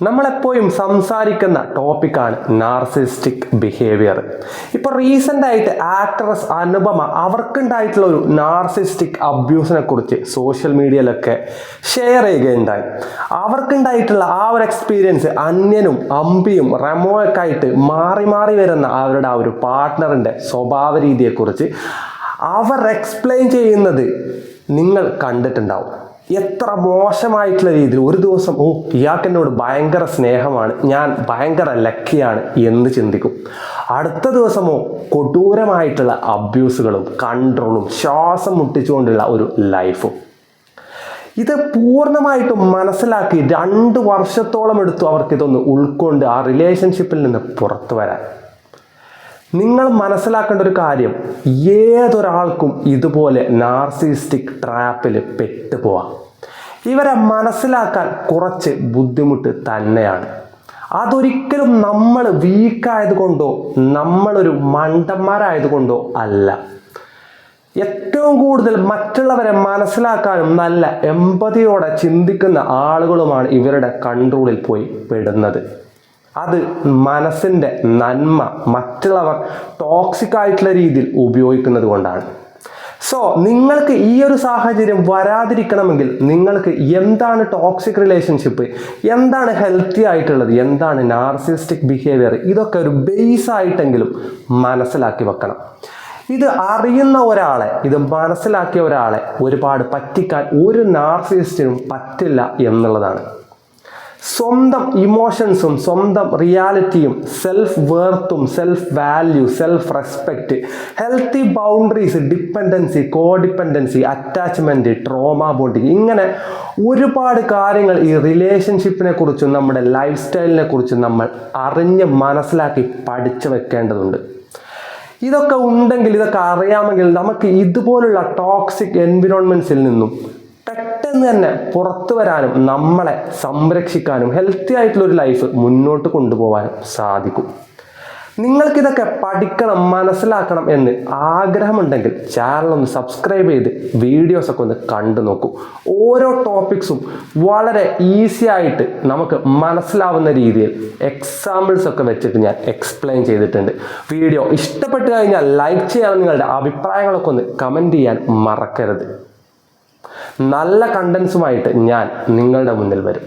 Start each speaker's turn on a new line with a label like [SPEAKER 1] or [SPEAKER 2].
[SPEAKER 1] നമ്മളെപ്പോഴും സംസാരിക്കുന്ന ടോപ്പിക്കാണ് നാർസിസ്റ്റിക് ബിഹേവിയർ. ഇപ്പോൾ റീസെൻ്റായിട്ട് ആക്ട്രസ് അനുപമ അവർക്കുണ്ടായിട്ടുള്ള ഒരു നാർസിസ്റ്റിക് അബ്യൂസിനെ കുറിച്ച് സോഷ്യൽ മീഡിയയിലൊക്കെ ഷെയർ ചെയ്യുകയുണ്ടായി. അവർക്കുണ്ടായിട്ടുള്ള ആ ഒരു എക്സ്പീരിയൻസ് അന്യനും അമ്പിയും റെമോയൊക്കെ ആയിട്ട് മാറി മാറി വരുന്ന അവരുടെ ആ ഒരു പാർട്ട്ണറിൻ്റെ സ്വഭാവ രീതിയെക്കുറിച്ച് അവർ എക്സ്പ്ലെയിൻ ചെയ്യുന്നത് നിങ്ങൾ കണ്ടിട്ടുണ്ടാവും. എത്ര മോശമായിട്ടുള്ള രീതിയിൽ ഒരു ദിവസം ഇയാൾക്ക് എന്നോട് ഭയങ്കര സ്നേഹമാണ്, ഞാൻ ഭയങ്കര ലക്കിയാണ് എന്ന് ചിന്തിക്കും. അടുത്ത ദിവസമോ കൊടൂരമായിട്ടുള്ള അബ്യൂസുകളും കൺട്രോളും ശ്വാസം മുട്ടിച്ചുകൊണ്ടുള്ള ഒരു ലൈഫും. ഇത് പൂർണ്ണമായിട്ടും മനസ്സിലാക്കി 2 വർഷത്തോളം എടുത്തു അവർക്കിതൊന്ന് ഉൾക്കൊണ്ട് ആ റിലേഷൻഷിപ്പിൽ നിന്ന് പുറത്തു വരാൻ. നിങ്ങൾ മനസ്സിലാക്കേണ്ട ഒരു കാര്യം, ഏതൊരാൾക്കും ഇതുപോലെ നാർസിസ്റ്റിക് ട്രാപ്പിൽ പെട്ടുപോവാം. ഇവരെ മനസ്സിലാക്കാൻ കുറച്ച് ബുദ്ധിമുട്ട് തന്നെയാണ്. അതൊരിക്കലും നമ്മൾ വീക്കായതുകൊണ്ടോ നമ്മളൊരു മണ്ടന്മാരായതുകൊണ്ടോ അല്ല. ഏറ്റവും കൂടുതൽ മറ്റുള്ളവരെ മനസ്സിലാക്കാനും നല്ല എമ്പതിയോടെ ചിന്തിക്കുന്ന ആളുകളുമാണ് ഇവരുടെ കൺട്രോളിൽ പോയി പെടുന്നത്. അത് മനസ്സിൻ്റെ നന്മ മറ്റുള്ളവർ ടോക്സിക് ആയിട്ടുള്ള രീതിയിൽ ഉപയോഗിക്കുന്നത് കൊണ്ടാണ്. സോ നിങ്ങൾക്ക് ഈ ഒരു സാഹചര്യം വരാതിരിക്കണമെങ്കിൽ നിങ്ങൾക്ക് എന്താണ് ടോക്സിക് റിലേഷൻഷിപ്പ്, എന്താണ് ഹെൽത്തി ആയിട്ടുള്ളത്, എന്താണ് നാർസിസ്റ്റിക് ബിഹേവിയർ, ഇതൊക്കെ ഒരു ബേസ് ആയിട്ടെങ്കിലും മനസ്സിലാക്കി വെക്കണം. ഇത് അറിയുന്ന ഒരാളെ, ഇത് മനസ്സിലാക്കിയ ഒരാളെ ഒരുപാട് പറ്റിക്കാൻ ഒരു നാർസിസ്റ്റിനും പറ്റില്ല എന്നുള്ളതാണ്. സ്വന്തം ഇമോഷൻസും സ്വന്തം റിയാലിറ്റിയും സെൽഫ് വേർത്തും self value, self respect, healthy boundaries, dependency, codependency, attachment, trauma bonding, ഇങ്ങനെ ഒരുപാട് കാര്യങ്ങൾ ഈ റിലേഷൻഷിപ്പിനെ കുറിച്ചും നമ്മുടെ ലൈഫ് സ്റ്റൈലിനെ കുറിച്ചും നമ്മൾ അറിഞ്ഞ് മനസ്സിലാക്കി പഠിച്ചു വെക്കേണ്ടതുണ്ട്. ഇതൊക്കെ ഉണ്ടെങ്കിൽ, ഇതൊക്കെ അറിയാമെങ്കിൽ നമുക്ക് ഇതുപോലുള്ള ടോക്സിക് എൻവിറോൺമെൻറ്റ്സിൽ നിന്നും പെട്ടെന്ന് തന്നെ പുറത്തു വരാനും നമ്മളെ സംരക്ഷിക്കാനും ഹെൽത്തി ആയിട്ടുള്ളൊരു ലൈഫ് മുന്നോട്ട് കൊണ്ടുപോകാനും സാധിക്കും. നിങ്ങൾക്കിതൊക്കെ പഠിക്കണം, മനസ്സിലാക്കണം എന്ന് ആഗ്രഹമുണ്ടെങ്കിൽ ചാനലൊന്ന് സബ്സ്ക്രൈബ് ചെയ്ത് വീഡിയോസൊക്കെ ഒന്ന് കണ്ടു നോക്കൂ. ഓരോ ടോപ്പിക്സും വളരെ ഈസി ആയിട്ട് നമുക്ക് മനസ്സിലാവുന്ന രീതിയിൽ എക്സാമ്പിൾസ് ഒക്കെ വെച്ചിട്ട് ഞാൻ എക്സ്പ്ലെയിൻ ചെയ്തിട്ടുണ്ട്. വീഡിയോ ഇഷ്ടപ്പെട്ട് കഴിഞ്ഞാൽ ലൈക്ക് ചെയ്യാനും നിങ്ങളുടെ അഭിപ്രായങ്ങളൊക്കെ ഒന്ന് കമൻറ്റ് ചെയ്യാൻ മറക്കരുത്. നല്ല കണ്ടൻസുമായിട്ട് ഞാൻ നിങ്ങളുടെ മുന്നിൽ വരും.